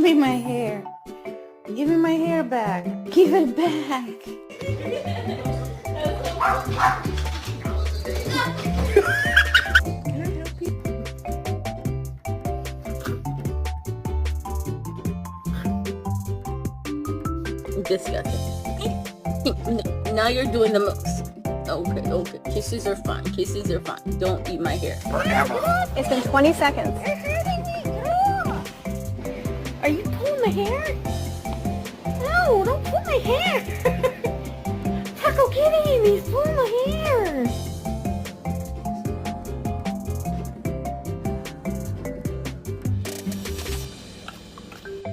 Give me my hair. Give me my hair back. Give it back. Can I help you? Disgusting. Now you're doing the most. Okay, okay. Kisses are fine. Kisses are fine. Don't eat my hair. It's been 20 seconds. Are you pulling my hair? No, don't pull my hair. Taco, get him. He's pulling